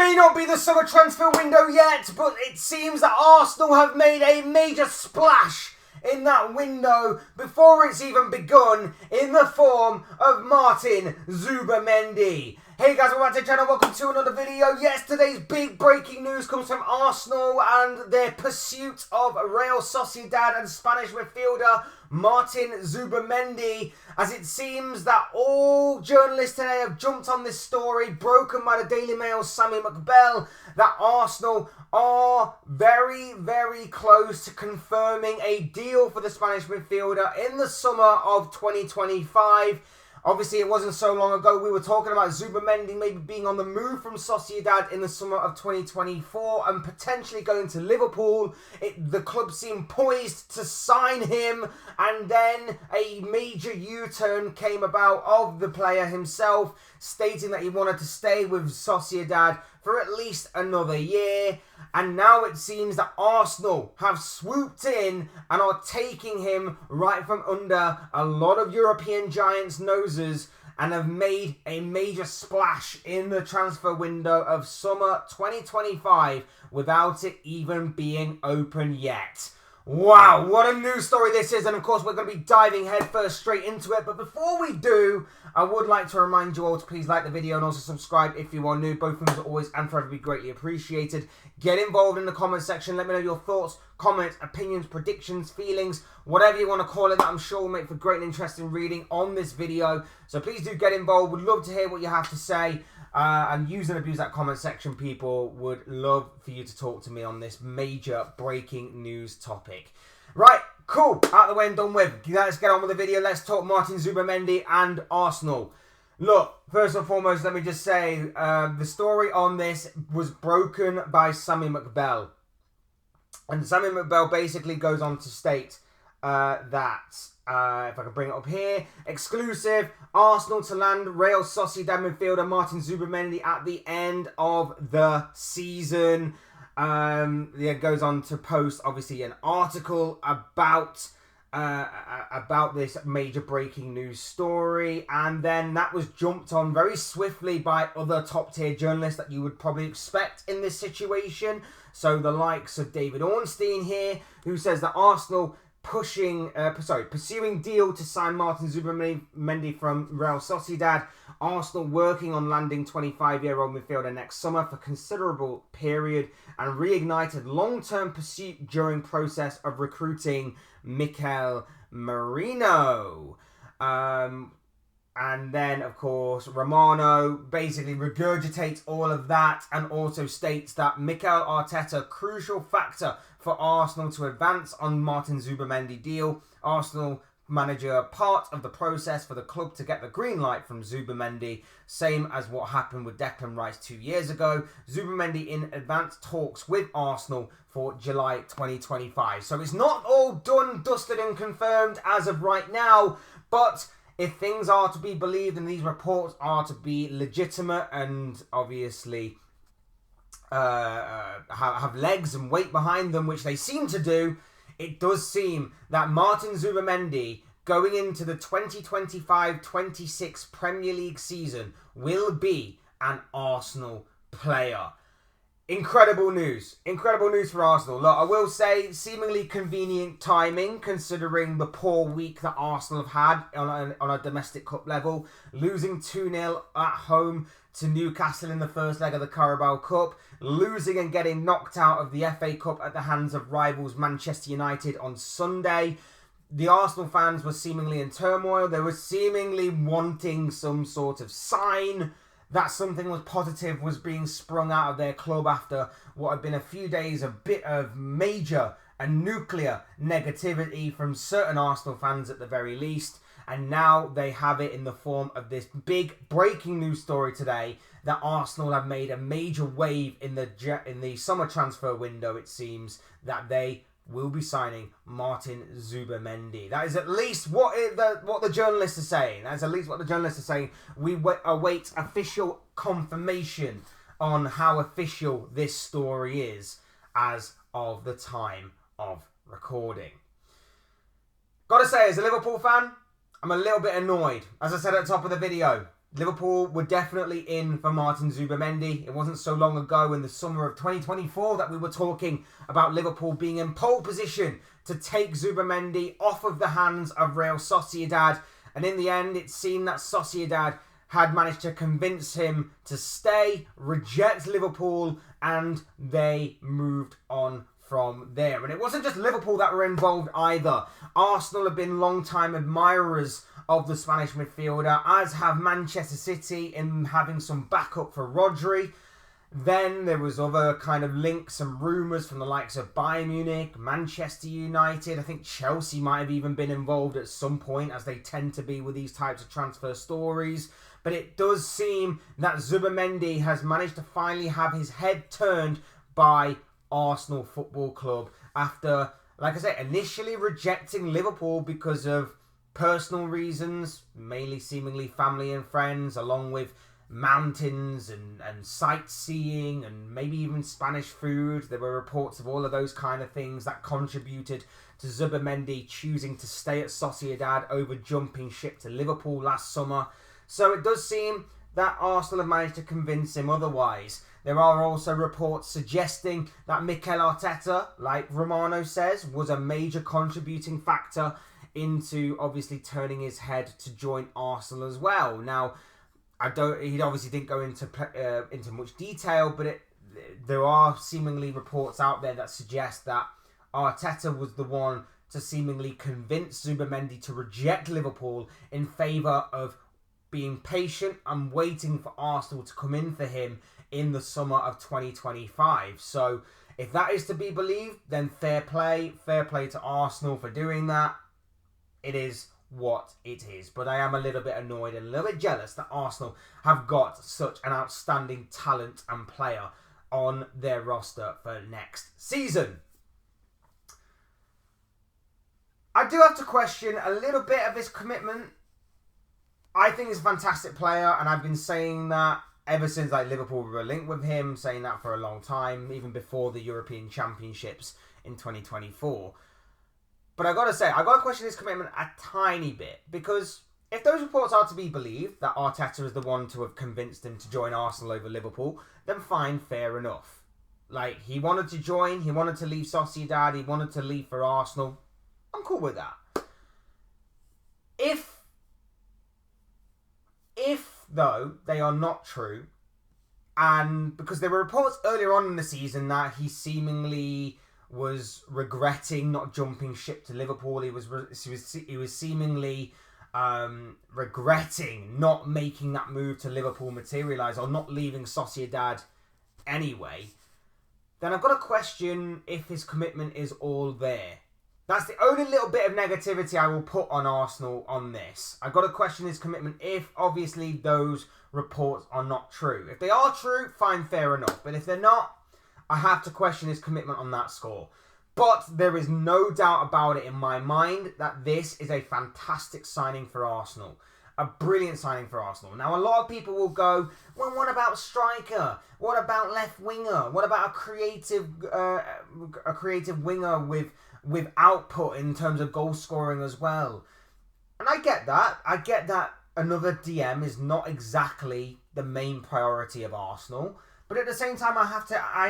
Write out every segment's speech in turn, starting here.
may not be the summer transfer window yet, but it seems that Arsenal have made a major splash in that window before it's even begun, in the form of Martin Zubimendi. Hey guys, welcome back to the channel, welcome to another video. Yes, today's big breaking news comes from Arsenal and their pursuit of Real Sociedad and Spanish midfielder Martin Zubimendi, as it seems that all journalists today have jumped on this story, broken by the Daily Mail's Sammy McBell, that Arsenal are very, very close to confirming a deal for the Spanish midfielder in the summer of 2025. Obviously, it wasn't so long ago we were talking about Zubimendi maybe being on the move from Sociedad in the summer of 2024 and potentially going to Liverpool. The club seemed poised to sign him, and then a major U-turn came about of the player himself, stating that he wanted to stay with Sociedad for at least another year. And now it seems that Arsenal have swooped in and are taking him right from under a lot of European giants' noses and have made a major splash in the transfer window of summer 2025 without it even being open yet. Wow, what a news story this is, and of course we're going to be diving headfirst straight into it. But before we do, I would like to remind you all to please like the video and also subscribe if you are new. Both things are always and forever be greatly appreciated. Get involved in the comment section. Let me know your thoughts, comments, opinions, predictions, feelings, whatever you want to call it, that I'm sure will make for great and interesting reading on this video. So please do get involved. Would love to hear what you have to say. And use and abuse that comment section, people. Would love for you to talk to me on this major breaking news topic. Right, cool. Out of the way and done with. Let's get on with the video. Let's talk Martin Zubimendi and Arsenal. Look, first and foremost, let me just say, the story on this was broken by Sammy McBell. And Sammy McBell basically goes on to state that... if I can bring it up here. Exclusive. Arsenal to land Real Sociedad midfielder Martin Zubimendi at the end of the season. It goes on to post, obviously, an article about this major breaking news story. And then that was jumped on very swiftly by other top tier journalists that you would probably expect in this situation. So the likes of David Ornstein here, who says that Arsenal pursuing deal to sign Martin Zubimendi from Real Sociedad. Arsenal working on landing 25-year-old midfielder next summer for considerable period, and reignited long-term pursuit during process of recruiting Mikel Merino. And then, of course, Romano basically regurgitates all of that and also states that Mikel Arteta, crucial factor for Arsenal to advance on Martin Zubimendi deal. Arsenal manager, part of the process for the club to get the green light from Zubimendi, same as what happened with Declan Rice 2 years ago. Zubimendi in advanced talks with Arsenal for July 2025. So it's not all done, dusted and confirmed as of right now, but if things are to be believed and these reports are to be legitimate and obviously have legs and weight behind them, which they seem to do, it does seem that Martin Zubimendi going into the 2025-26 Premier League season will be an Arsenal player. Incredible news. Incredible news for Arsenal. Look, I will say, seemingly convenient timing considering the poor week that Arsenal have had on a domestic cup level. Losing 2-0 at home to Newcastle in the first leg of the Carabao Cup. Losing and getting knocked out of the FA Cup at the hands of rivals Manchester United on Sunday. The Arsenal fans were seemingly in turmoil. They were seemingly wanting some sort of sign that something was positive was being sprung out of their club after what had been a few days of bit of major and nuclear negativity from certain Arsenal fans at the very least. And now they have it in the form of this big breaking news story today that Arsenal have made a major wave in the summer transfer window. It seems that they will be signing Martin Zubimendi. That is at least what the journalists are saying. That's at least what the journalists are saying. We await official confirmation on how official this story is as of the time of recording. Gotta say, as a Liverpool fan, I'm a little bit annoyed. As I said at the top of the video, Liverpool were definitely in for Martin Zubimendi. It wasn't so long ago in the summer of 2024 that we were talking about Liverpool being in pole position to take Zubimendi off of the hands of Real Sociedad. And in the end, it seemed that Sociedad had managed to convince him to stay, reject Liverpool, and they moved on from there. And it wasn't just Liverpool that were involved either. Arsenal have been long-time admirers of the Spanish midfielder, as have Manchester City in having some backup for Rodri. Then there was other kind of links and rumours from the likes of Bayern Munich, Manchester United. I think Chelsea might have even been involved at some point, as they tend to be with these types of transfer stories. But it does seem that Zubimendi has managed to finally have his head turned by Arsenal Football Club after, like I said, initially rejecting Liverpool because of personal reasons, mainly seemingly family and friends, along with mountains and sightseeing and maybe even Spanish food. There were reports of all of those kind of things that contributed to Zubimendi choosing to stay at Sociedad over jumping ship to Liverpool last summer. So it does seem that Arsenal have managed to convince him otherwise. There are also reports suggesting that Mikel Arteta, like Romano says, was a major contributing factor into obviously turning his head to join Arsenal as well. Now, he obviously didn't go into much detail, but there are seemingly reports out there that suggest that Arteta was the one to seemingly convince Zubimendi to reject Liverpool in favour of being patient and waiting for Arsenal to come in for him in the summer of 2025. So if that is to be believed, then fair play to Arsenal for doing that. It is what it is. But I am a little bit annoyed and a little bit jealous that Arsenal have got such an outstanding talent and player on their roster for next season. I do have to question a little bit of his commitment. I think he's a fantastic player, and I've been saying that ever since Liverpool were linked with him, saying that for a long time, even before the European Championships in 2024. But I've got to question his commitment a tiny bit, because if those reports are to be believed, that Arteta is the one to have convinced him to join Arsenal over Liverpool, then fine, fair enough. He wanted to join, he wanted to leave Sociedad, he wanted to leave for Arsenal. I'm cool with that. If though, they are not true, and because there were reports earlier on in the season that he seemingly was regretting not jumping ship to Liverpool. He was seemingly regretting not making that move to Liverpool materialise, or not leaving Sociedad anyway. Then I've got to question if his commitment is all there. That's the only little bit of negativity I will put on Arsenal on this. I've got to question his commitment if, obviously, those reports are not true. If they are true, fine, fair enough. But if they're not, I have to question his commitment on that score. But there is no doubt about it in my mind that this is a fantastic signing for Arsenal. A brilliant signing for Arsenal. Now, a lot of people will go, well, what about striker? What about left winger? What about a creative winger with output in terms of goal scoring as well? And I get that. I get that another DM is not exactly the main priority of Arsenal. But at the same time, I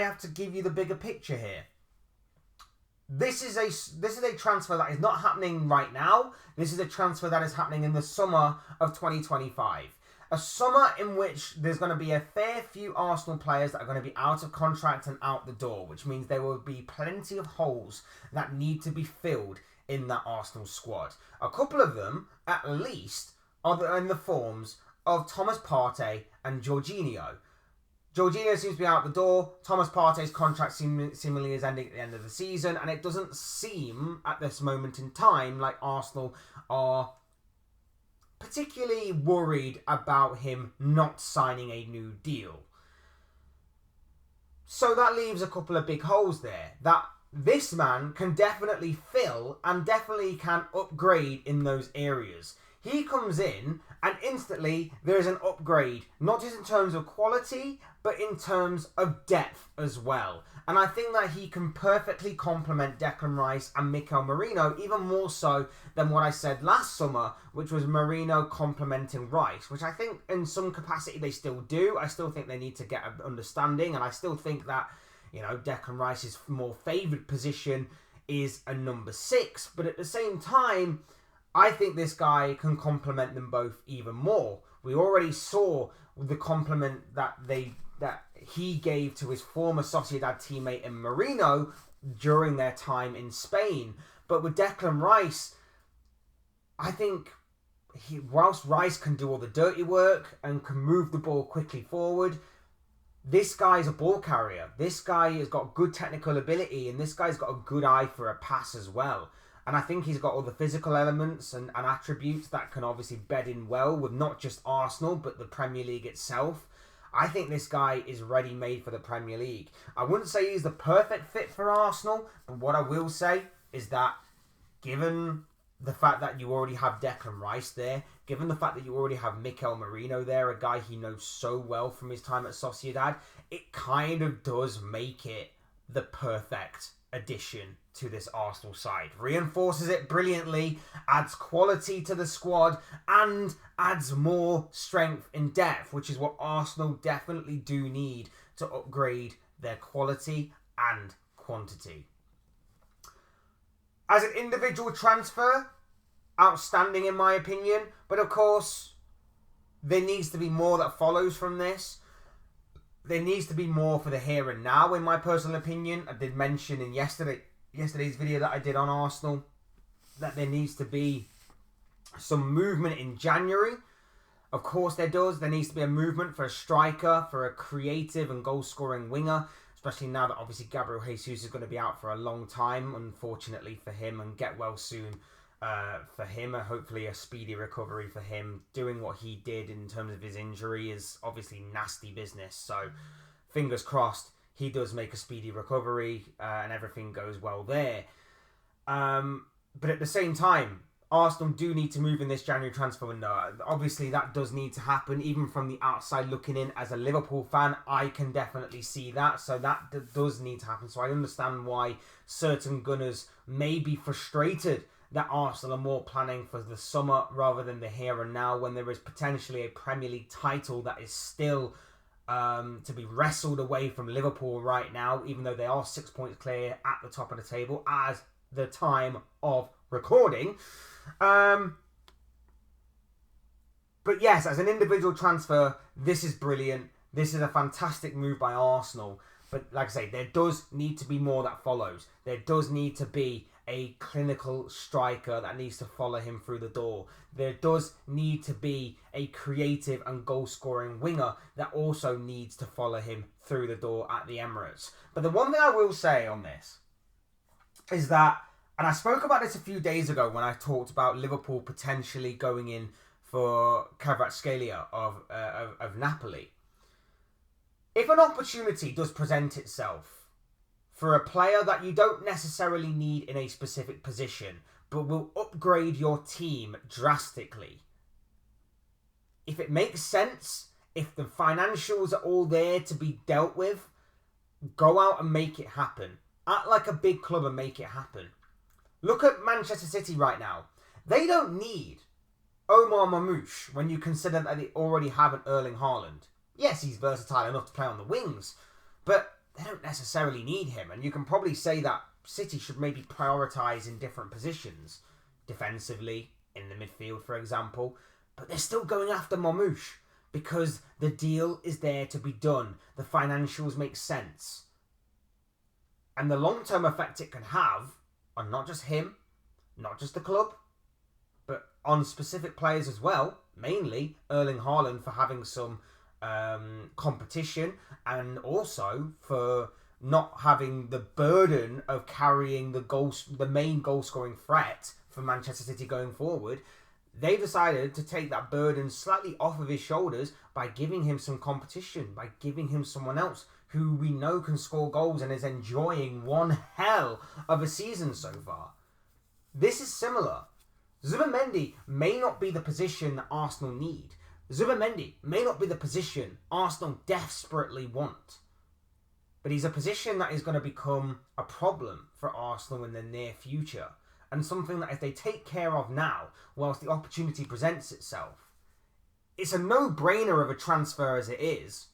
have to give you the bigger picture here. This is a transfer that is not happening right now. This is a transfer that is happening in the summer of 2025. A summer in which there's going to be a fair few Arsenal players that are going to be out of contract and out the door, which means there will be plenty of holes that need to be filled in that Arsenal squad. A couple of them, at least, are in the forms of Thomas Partey and Jorginho. Jorginho seems to be out the door. Thomas Partey's contract seemingly is ending at the end of the season, and it doesn't seem at this moment in time like Arsenal are particularly worried about him not signing a new deal. So that leaves a couple of big holes there that this man can definitely fill and definitely can upgrade in those areas. He comes in and instantly there is an upgrade, not just in terms of quality, but in terms of depth as well. And I think that he can perfectly complement Declan Rice and Mikel Merino, even more so than what I said last summer, which was Merino complementing Rice, which I think in some capacity they still do. I still think they need to get an understanding, and I still think that, you know, Declan Rice's more favoured position is a number 6. But at the same time, I think this guy can complement them both even more. We already saw the compliment that he gave to his former Sociedad teammate in Merino during their time in Spain. But with Declan Rice, I think whilst Rice can do all the dirty work and can move the ball quickly forward, this guy's a ball carrier. This guy has got good technical ability, and this guy's got a good eye for a pass as well. And I think he's got all the physical elements and attributes that can obviously bed in well with not just Arsenal, but the Premier League itself. I think this guy is ready-made for the Premier League. I wouldn't say he's the perfect fit for Arsenal, but what I will say is that given the fact that you already have Declan Rice there, given the fact that you already have Mikel Merino there, a guy he knows so well from his time at Sociedad, it kind of does make it the perfect addition to this Arsenal side. Reinforces it brilliantly, adds quality to the squad, and adds more strength in depth, which is what Arsenal definitely do need to upgrade their quality and quantity. As an individual transfer, outstanding in my opinion, but of course, there needs to be more that follows from this. There needs to be more for the here and now, in my personal opinion. I did mention in yesterday's video that I did on Arsenal that there needs to be some movement in January. Of course there does. There needs to be a movement for a striker, for a creative and goal-scoring winger, especially now that obviously Gabriel Jesus is going to be out for a long time, unfortunately for him, and get well soon for him. Hopefully a speedy recovery for him. Doing what he did in terms of his injury is obviously nasty business, so fingers crossed he does make a speedy recovery and everything goes well there. But at the same time, Arsenal do need to move in this January transfer window. Obviously, that does need to happen. Even from the outside looking in, as a Liverpool fan, I can definitely see that. So that does need to happen. So I understand why certain Gunners may be frustrated that Arsenal are more planning for the summer rather than the here and now, when there is potentially a Premier League title that is still to be wrestled away from Liverpool right now, even though they are 6 points clear at the top of the table as the time of recording. But yes, as an individual transfer, this is brilliant. This is a fantastic move by Arsenal. But like I say, there does need to be more that follows. There does need to be a clinical striker that needs to follow him through the door. There does need to be a creative and goal-scoring winger that also needs to follow him through the door at the Emirates. But the one thing I will say on this is that, and I spoke about this a few days ago when I talked about Liverpool potentially going in for Kvaratskhelia of Napoli. If an opportunity does present itself for a player that you don't necessarily need in a specific position, but will upgrade your team drastically, if it makes sense, if the financials are all there to be dealt with, go out and make it happen. Act like a big club and make it happen. Look at Manchester City right now. They don't need Omar Mamouche when you consider that they already have an Erling Haaland. Yes, he's versatile enough to play on the wings, but they don't necessarily need him. And you can probably say that City should maybe prioritise in different positions. Defensively, in the midfield, for example. But they're still going after Mamouche because the deal is there to be done. The financials make sense. And the long-term effect it can have on not just him, not just the club, but on specific players as well. Mainly Erling Haaland for having some competition, and also for not having the burden of carrying the main goal-scoring threat for Manchester City going forward. They decided to take that burden slightly off of his shoulders by giving him some competition, by giving him someone else who we know can score goals and is enjoying one hell of a season so far. This is similar. Zubimendi may not be the position that Arsenal need. Zubimendi may not be the position Arsenal desperately want. But he's a position that is going to become a problem for Arsenal in the near future. And something that if they take care of now, whilst the opportunity presents itself, it's a no-brainer of a transfer as it is.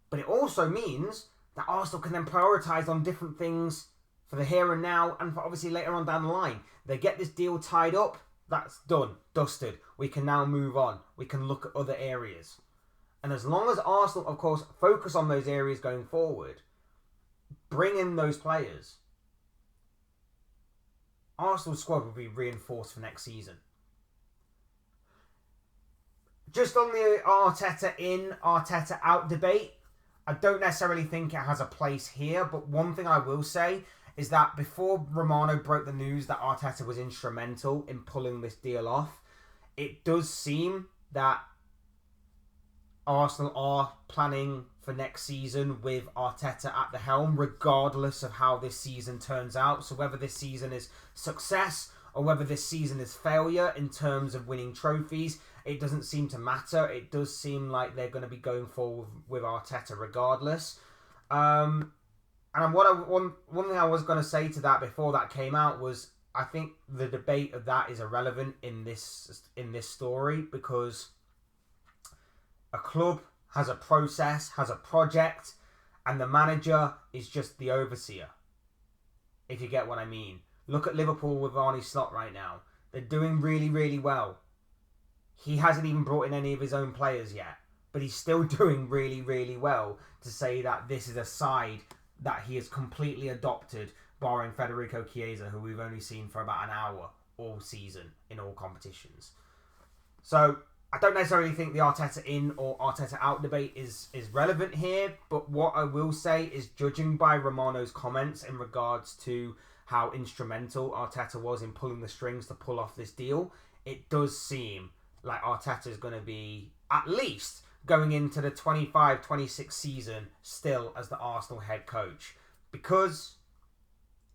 But it also means that Arsenal can then prioritise on different things for the here and now and for obviously later on down the line. They get this deal tied up, that's done, dusted. We can now move on. We can look at other areas. And as long as Arsenal, of course, focus on those areas going forward, bring in those players, Arsenal's squad will be reinforced for next season. Just on the Arteta in, Arteta out debate, I don't necessarily think it has a place here, but one thing I will say is that before Romano broke the news that Arteta was instrumental in pulling this deal off, it does seem that Arsenal are planning for next season with Arteta at the helm, regardless of how this season turns out. So whether this season is success or whether this season is failure in terms of winning trophies, it doesn't seem to matter. It does seem like they're going to be going forward with Arteta regardless. And one thing I was going to say to that before that came out was I think the debate of that is irrelevant in this story, because a club has a process, has a project, and the manager is just the overseer. If you get what I mean. Look at Liverpool with Arne Slot right now. They're doing really, really well. He hasn't even brought in any of his own players yet, but he's still doing really, really well to say that this is a side that he has completely adopted, barring Federico Chiesa, who we've only seen for about an hour all season in all competitions. So I don't necessarily think the Arteta in or Arteta out debate is relevant here, but what I will say is, judging by Romano's comments in regards to how instrumental Arteta was in pulling the strings to pull off this deal, it does seem like Arteta is going to be at least going into the 25-26 season still as the Arsenal head coach, because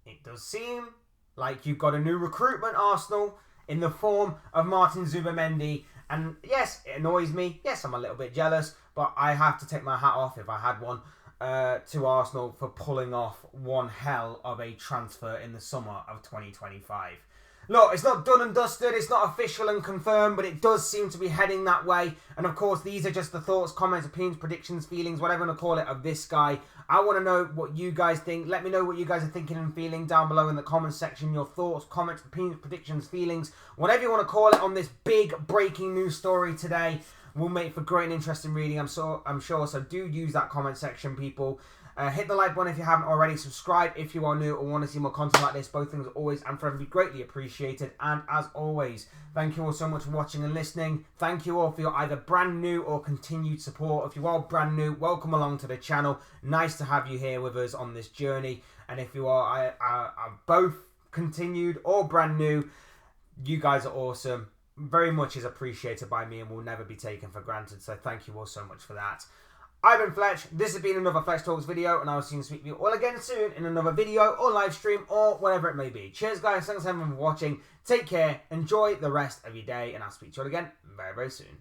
it does seem like you've got a new recruitment, Arsenal, in the form of Martin Zubimendi. And yes, it annoys me. Yes, I'm a little bit jealous, but I have to take my hat off, if I had one, to Arsenal for pulling off one hell of a transfer in the summer of 2025. Look, it's not done and dusted, it's not official and confirmed, but it does seem to be heading that way. And of course, these are just the thoughts, comments, opinions, predictions, feelings, whatever you want to call it, of this guy. I want to know what you guys think. Let me know what you guys are thinking and feeling down below in the comments section. Your thoughts, comments, opinions, predictions, feelings, whatever you want to call it on this big breaking news story today. Will make for great and interesting reading, I'm sure. So do use that comment section, people. Hit the like button if you haven't already. Subscribe if you are new or want to see more content like this. Both things are always and forever be greatly appreciated. And as always, thank you all so much for watching and listening. Thank you all for your either brand new or continued support. If you are brand new, welcome along to the channel. Nice to have you here with us on this journey. And if you are both continued or brand new, you guys are awesome. Very much is appreciated by me and will never be taken for granted. So thank you all so much for that. I've been Fletch, this has been another Fletch Talks video, and I will see you and speak to you all again soon in another video or live stream or whatever it may be. Cheers guys, thanks everyone for watching, take care, enjoy the rest of your day, and I'll speak to you all again very, very soon.